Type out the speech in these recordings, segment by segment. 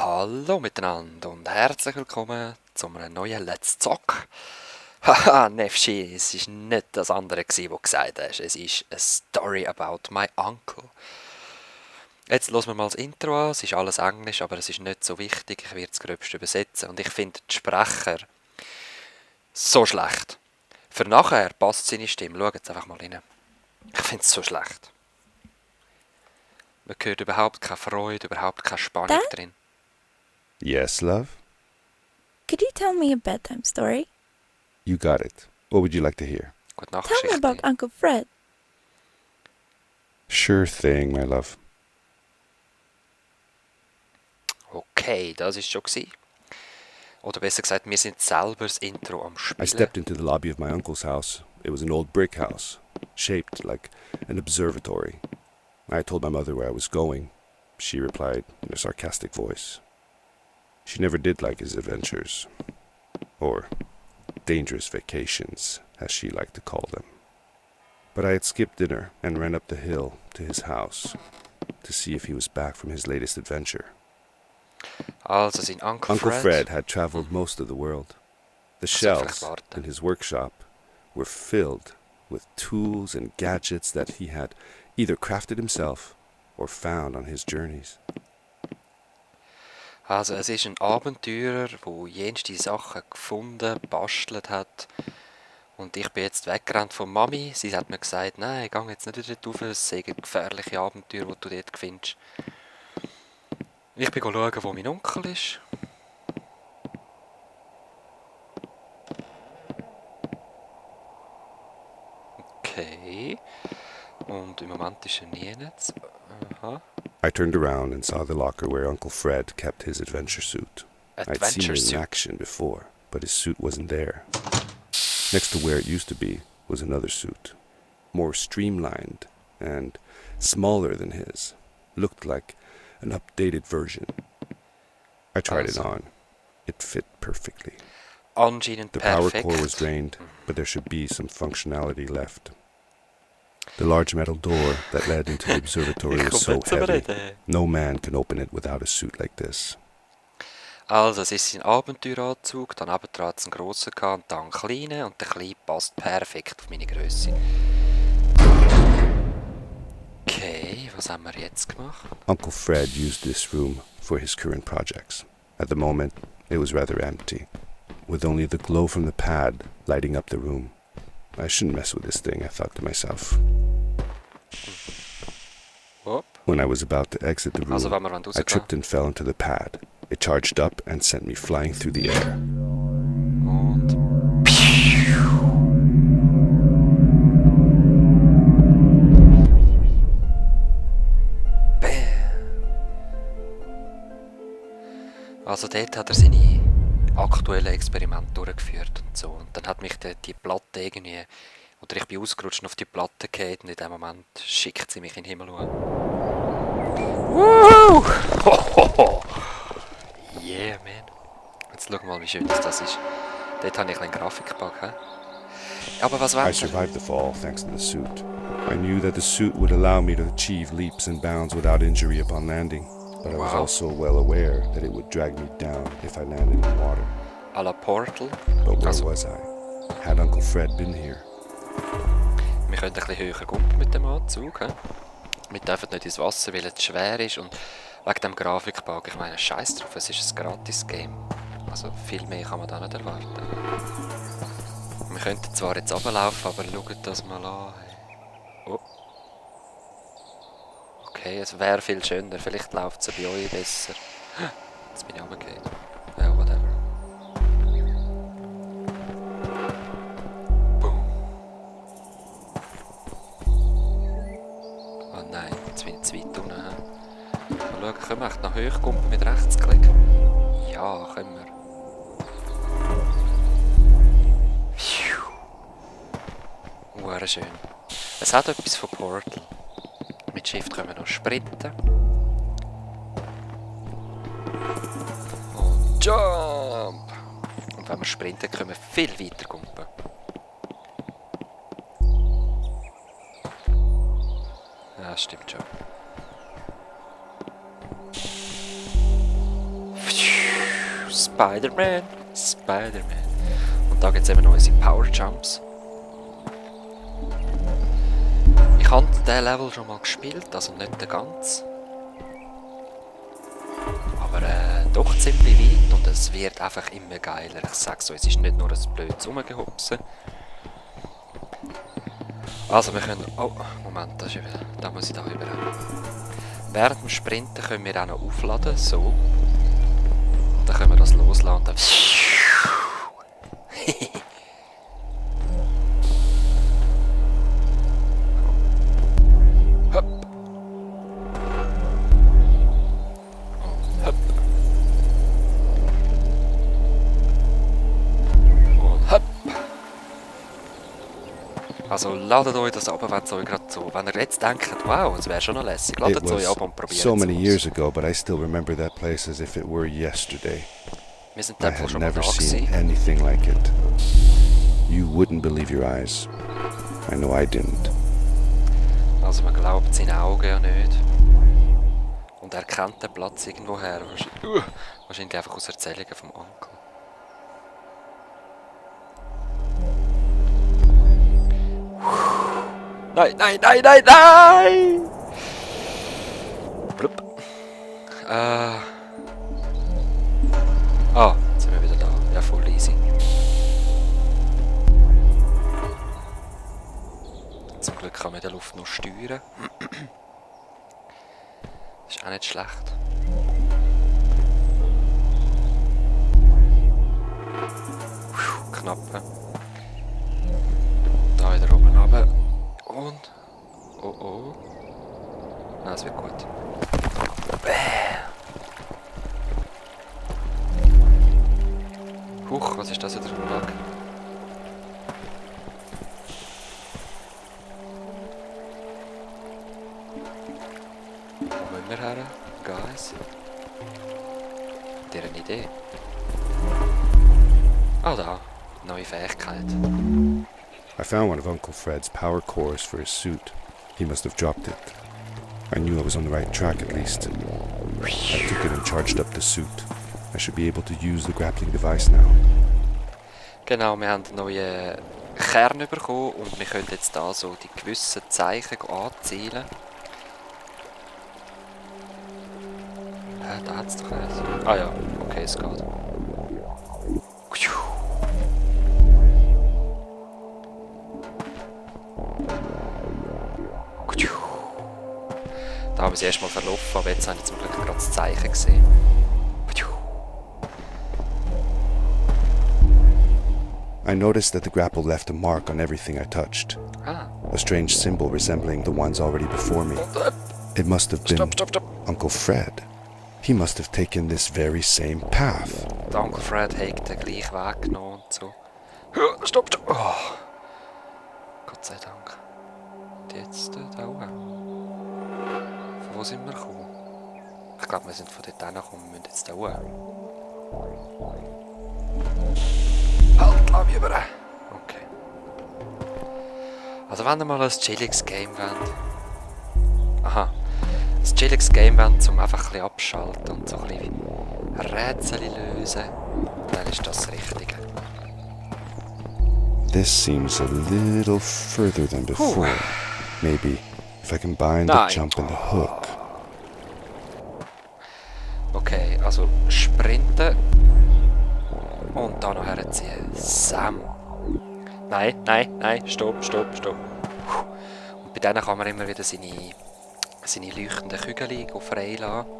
Hallo miteinander und herzlich willkommen zu einem neuen Let's Zock. Haha, Nefschi, es war nicht das andere, was du gesagt hast. Es ist a story about my uncle. Jetzt hören wir mal das Intro an. Es ist alles Englisch, aber es ist nicht so wichtig. Ich werde es gröbst übersetzen. Und ich finde die Sprecher so schlecht. Für nachher passt seine Stimme. Schaut jetzt einfach mal rein. Ich finde es so schlecht. Man hört überhaupt keine Freude, überhaupt keine Spannung Dad? drin. Yes, love? Could you tell me a bedtime story? You got it. What would you like to hear? Gute Tell me Nachtgeschichte. about Uncle Fred. Sure thing, my love. Okay, das ist schon gewesen. Oder besser gesagt, wir sind selber das Intro am I Spielen. stepped into the lobby of my uncle's house. It was an old brick house, shaped like an observatory. I told my mother where I was going. She replied in a sarcastic voice. She never did like his adventures, or dangerous vacations, as she liked to call them. But I had skipped dinner and ran up the hill to his house to see if he was back from his latest adventure. Also sein Uncle Uncle Fred. Fred had traveled most of the world. The Also shelves vielleicht warten. in his workshop were filled with tools and gadgets that he had either crafted himself or found on his journeys. Also es ist ein Abenteurer, der jenste Sachen gefunden, bastelt hat. Und ich bin jetzt weggerannt von Mami. Sie hat mir gesagt, nein, geh jetzt nicht wieder rauf, es sind gefährliche Abenteuer, die du dort findest. Ich bin schauen, wo mein Onkel ist. Okay. Und im Moment ist er nirgends. Aha. I turned around and saw the locker where Uncle Fred kept his adventure suit. I'd seen Adventure it in suit. action before, but his suit wasn't there. Next to where it used to be was another suit, more streamlined and smaller than his. Looked like an updated version. I tried it Also. on. It fit perfectly. Anscheinend The power perfekt. core was drained, but there should be some functionality left. The large metal door that led into the observatory Ich was komme so zum heavy. Reden. No man can open it without a suit like this. Also, es ist sein Abenteueranzug, dann hat es einen grossen gehabt und dann einen kleinen und der kleine passt perfekt auf meine Größe. Okay, was haben wir jetzt gemacht? Uncle Fred used this room for his current projects. At the moment, it was rather empty, with only the glow from the pad lighting up the room. I shouldn't mess with this thing, I thought to myself. Hopp. When I was about to exit the Also, room, wenn wir I rausgehen. tripped and fell into the pad. It charged up and sent me flying through the air. Und... Also dort hat er seine aktuellen Experimente durchgeführt und so. Und dann hat mich die Platte irgendwie... Oder ich bin ausgerutscht und auf die Platte gefallen und in dem Moment schickt sie mich in den Himmel hoch. Woo! Hohoho! Yeah, man. Jetzt schau mal, wie schön das ist. Dort habe ich einen Grafikbug, hä? Aber was I wollen wir? survived the fall thanks to the suit. I knew that the suit would allow me to achieve leaps and bounds without injury upon landing, but I was Wow. also well aware that it would drag me down if I landed in water. À la Portal. But where Also, was I? Had Uncle Fred been here? wir können ein bisschen höher gumpen mit dem Anzug, hä? Wir dürfen nicht ins Wasser, weil es zu schwer ist und wegen dem Grafikbug, ich meine, scheiß drauf, es ist ein Gratis-Game. Also viel mehr kann man da nicht erwarten. Wir könnten zwar jetzt runterlaufen, aber schaut das mal an. Hey. Oh. Okay, es wäre viel schöner, vielleicht läuft es bei euch besser. Jetzt bin ich runtergefallen. Ja, whatever. Boom. Oh nein, jetzt bin ich zu weit unten. Mal schauen, können wir echt nach hochkumpen mit Rechtsklick? Ja, können wir. Phew. Schön. Es hat etwas von Portal. Mit Shift können wir noch sprinten. Und Jump! Und wenn wir sprinten, können wir viel weiter kumpen. Ja, stimmt schon. Spider-Man, Spider-Man. Und da gibt es eben noch unsere Power Jumps. Ich habe diesen Level schon mal gespielt, also nicht den ganz. Aber doch ziemlich weit und es wird einfach immer geiler. Ich sag's so, es ist nicht nur ein blödes Rumgehopsen. Also wir können... Oh, Moment, das ist eben, da muss ich da über. Während dem Sprinten können wir auch noch aufladen, so. Und dann können wir das loslassen und dann... Hopp. Und hopp. Und hopp. Also ladet euch das ab, wenn es euch gerade so... Wenn ihr jetzt denkt, wow, es wäre schon noch lässig, It ladet es euch ab was und probiert so many es years aus. ago, but I still remember that place as if it were yesterday. Wir sind I dort wohl had schon mal da never seen gewesen. anything like it. You wouldn't believe your eyes. I know I didn't. Also man glaubt seinen Augen ja nicht. Und er kennt den Platz irgendwoher. Wahrscheinlich einfach aus Erzählungen vom Onkel. Nein, nein, nein, nein, nein! Blub. Jetzt sind wir wieder da. Ja, voll easy. Zum Glück kann man in der Luft noch steuern. Das ist auch nicht schlecht. Knapp. Da wieder oben runter. Und... Oh oh. Nein, es wird gut. Huch, was ist das wieder für ein Bug? Wo müssen wir her, Guys? Habt ihr eine Idee? Ah, da. Neue Fähigkeit. I found one of Uncle Fred's power cores for his suit. He must have dropped it. I knew I was on the right track at least. I took it and charged up the suit. I should be able to use the grappling device now. Genau, wir haben einen neuen Kern bekommen und wir können jetzt da so die gewissen Zeichen anzielen. Da hat es doch eins. Ah ja, okay, es geht. Da habe ich es erstmal verlaufen, aber jetzt habe ich zum Glück gerade das Zeichen gesehen. I noticed that the grapple left a mark on everything I touched. Ah, A strange symbol resembling the ones already before me. It must have been stopp. Uncle Fred. He must have taken this very same path. Der Onkel Fred hat den gleichen Weg genommen und so. Stopp. Oh. Gott sei Dank. Und jetzt da auch. Von wo sind wir gekommen? Ich glaube, wir sind von dort hergekommen, wir müssen jetzt da hoch. Halt, lass mich über. Okay. Also wenn ihr mal ein chilliges Game wollt. Aha. Ein chilliges Game wollt, um einfach ein bisschen abschalten und so ein bisschen Rätsel lösen, dann ist das das Richtige. This seems a little further than before. Maybe if I combine the Nein. jump and the hook. Okay, also sprinten und da noch herziehen. Sam. Nein, stopp. Und bei denen kann man immer wieder seine leuchtenden Kügel freilassen.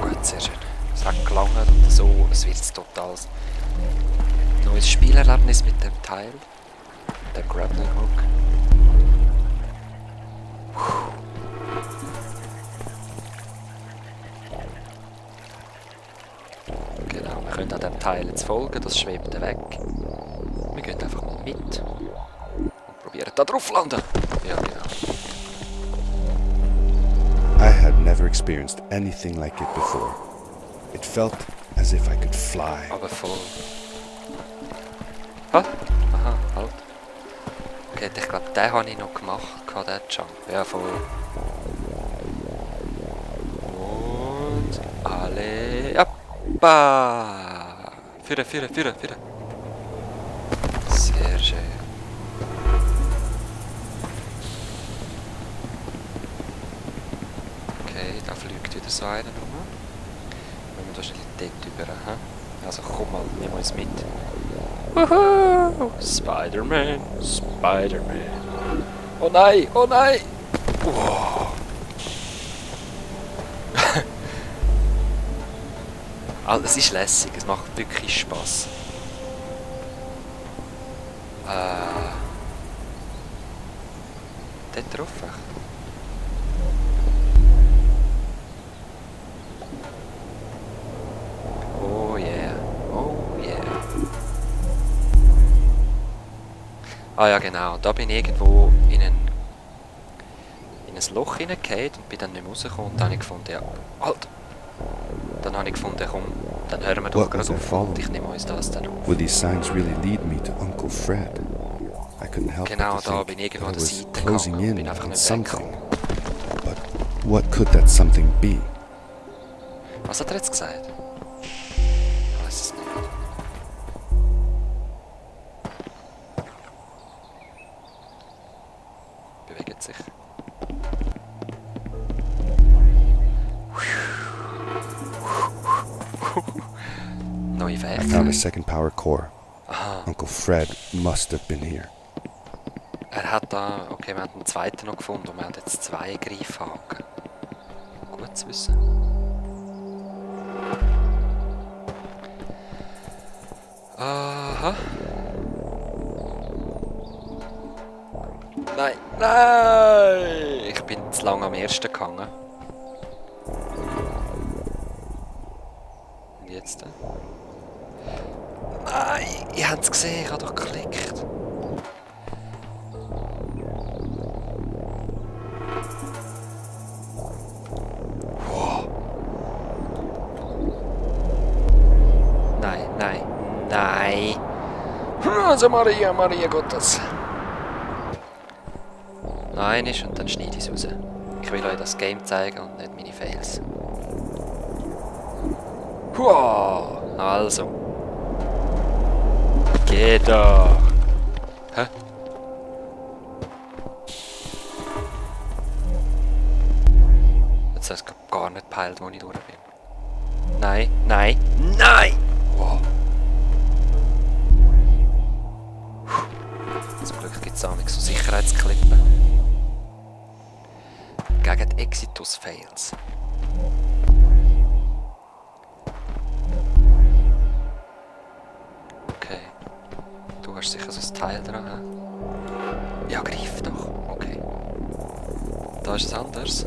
Gut, sehr schön. Es hat gelangt und so, es wird ein totales neues Spielerlebnis mit dem Teil. Der Grappling Hook. Genau, wir können an dem Teil jetzt folgen, das schwebt weg. Wir gehen einfach mal mit und probieren da drauf landen. Ja, genau. I had never experienced anything like it before. It felt as if I could fly. Aber voll. Ha? Aha, halt. Okay, ich glaube, den habe ich noch gemacht, den Jump. Ja, voll. Und alle... Appa! Führen. Sehr schön. Okay, da fliegt wieder so einer rum. Wenn wir wahrscheinlich dort über. Also komm mal, nimm uns mit. Wuhu! Spider-Man! Oh nein! Wow. Also, es ist lässig, es macht wirklich Spaß. Dort drauf. Oh yeah. Ah ja genau, da bin ich irgendwo in ein Loch hineingefallen und bin dann nicht mehr rausgekommen und dann habe ich gefunden, ja, halt! Dann habe ich gefunden, komm, dann hören wir doch What was gerade I auf und ich following? nehme uns das dann auf. Would these signs really lead me to Uncle Fred? I couldn't help Genau, but to da think bin ich irgendwo an I der was Seite closing gegangen und in bin einfach on nicht something. weggekommen. But what could that something be? Was hat er jetzt gesagt? Ich weiß es nicht. Bewegt sich. Neue I found a Fähigkeit. second power core. Aha. Uncle Fred must have been here. Er hat da... Okay, wir haben den zweiten noch gefunden und wir haben jetzt 2 Greifhaken. Gut zu wissen. Aha. Nein! Ich bin zu lange am ersten gegangen. Und jetzt? Nein! Ihr habt es gesehen, ich habe doch geklickt. Wow. Nein! Also Maria Gottes! Nein ist und dann schneide ich es raus. Ich will euch das Game zeigen und nicht meine Fails. Wow, also. Geh doch! Hä? Jetzt hast du gar nicht gepeilt, wo ich durch bin. Nein! Wow. Zum Glück gibt es auch so Sicherheitsklippen. Gegen die Exitus-Fails. Okay. Du hast sicher so ein Teil dran. Ja, greif doch. Okay. Da ist es anders.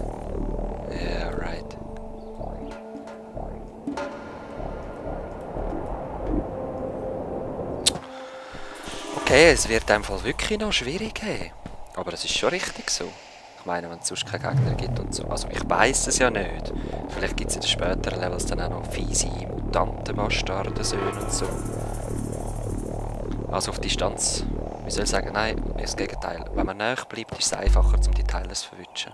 Yeah, right. Okay, es wird in dem Fall wirklich noch schwierig. Hey. Aber es ist schon richtig so. Ich meine, wenn es sonst keine Gegner gibt und so. Also ich weiss es ja nicht. Vielleicht gibt es in den späteren Levels dann auch noch fiese Mutanten-Bastarden-Söhne und so. Also auf Distanz, wie soll ich sagen, nein, das Gegenteil. Wenn man näher bleibt, ist es einfacher, um die Teile zu verwischen.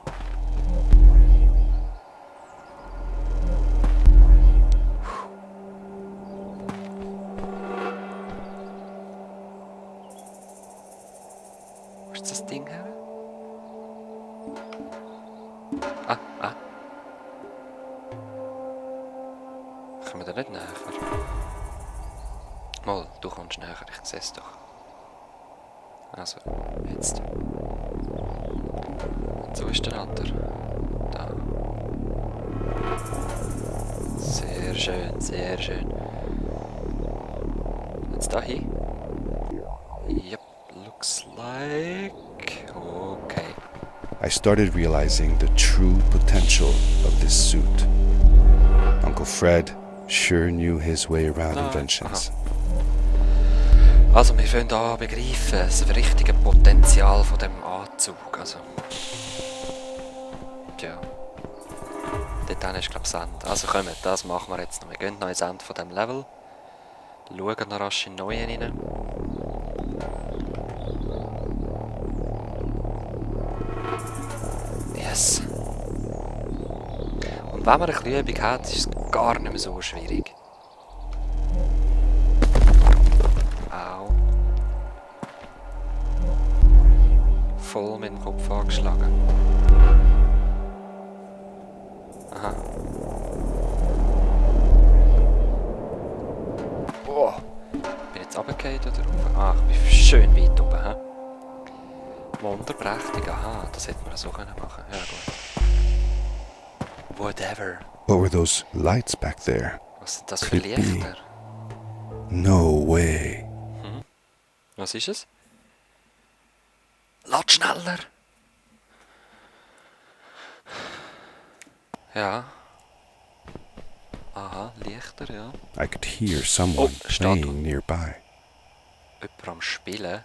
Wo ist das Ding her? Ah. Kommen wir da nicht näher? Mal, du kommst näher, ich sehe es doch. Also, jetzt. Und so ist der andere. Da. Sehr schön. Jetzt da hin. Yep, looks like... Okay. I started realizing the true potential of this suit. Uncle Fred sure knew his way around inventions. Also, wir können hier begreifen, das richtige Potenzial von dem Anzug. Also. Tja. Dort ist, glaube ich, das Ende. Also, kommen, das machen wir jetzt noch. Wir gehen noch ins Ende von diesem Level. Schauen noch rasch in den neuen rein. Yes. Und wenn man ein bisschen Übung hat, ist es gar nicht mehr so schwierig. Au. Voll mit dem Kopf angeschlagen. Aha. Oh. Bin jetzt runtergefallen oder rauf? Ah, ich bin schön weit oben. He? Wunderprächtig. Aha, das hätte man so machen können. Ja, gut. Whatever. What were those lights back there? Was sind das für Could it be? Lichter? No way. Was ist es? Lad schneller! Ja. Aha, Lichter, ja. I could hear someone Oh, steht playing nearby. Jemand am Spielen.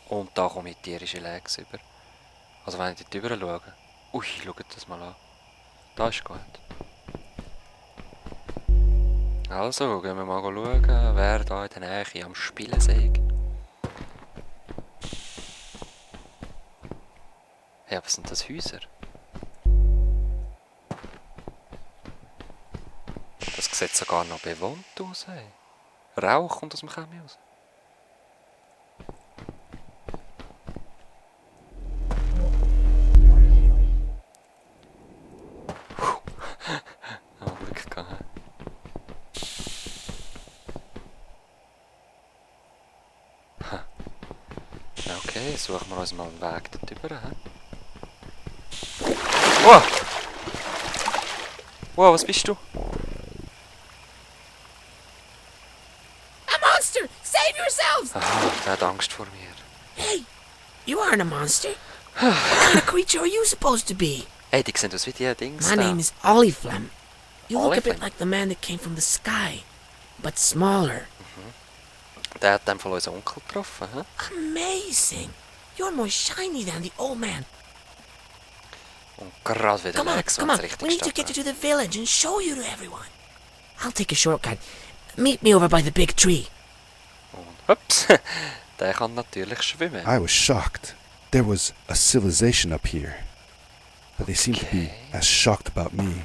Und da komme ich tierische Legs über. Also wenn ich dort rüber schaue. Ui, schaut das mal an. Da ist gut. Also, gehen wir mal schauen, wer da in der Nähe am Spielen sei. Hey, was sind das Häuser? Das sieht sogar noch bewohnt aus. Hey. Rauch kommt aus dem Chemie raus. Oh, Glück gehabt. Ha. Okay, suchen wir uns mal einen Weg dort rüber. Wow! Wow, was bist du? A monster! Save yourselves! Ah, der hat Angst vor mir. Hey, you aren't a monster. What kind of creature are you supposed to be? Hey, die sehen aus wie die Dings My da. name is Oliflem. You look a bit Oliflem? like the man that came from the sky, but smaller. Der hat dann von unserem Onkel getroffen. He? Amazing! You're more shiny than the old man. Und gerade wieder Come on, Lex, come wenn on. es We richtig need to steht. get you to the village and show you to everyone. I'll take a shortcut. Meet me over by the big tree. Und ups, der kann natürlich schwimmen. I was shocked. There was a civilization up here. But they seemed to be Okay. as shocked about me.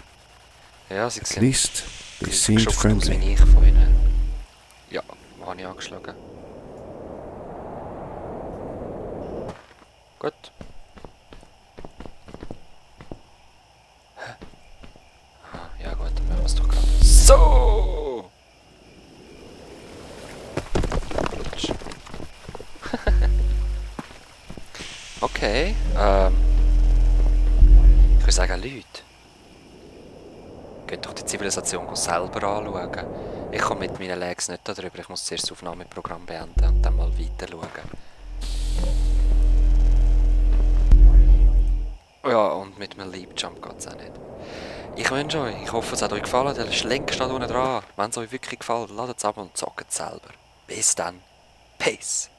Ja, sie At sehen least they gleich seemed geschockt aus friendly. wie ich von ihnen. Ja, habe ich angeschlagen. Gut. Hä? Aha, ja gut, dann machen wir es doch gerade. So! Autsch. Okay, ich würde sagen, Leute, geht doch die Zivilisation selber anschauen. Ich komme mit meinen Legs nicht da drüber, ich muss zuerst das Aufnahmeprogramm beenden und dann mal weiter schauen. Ja, und mit einem Leap Jump geht es auch nicht. Ich wünsche euch, ich hoffe, es hat euch gefallen, der Link steht unten dran. Wenn es euch wirklich gefällt, ladet es ab und zockt es selber. Bis dann. Peace.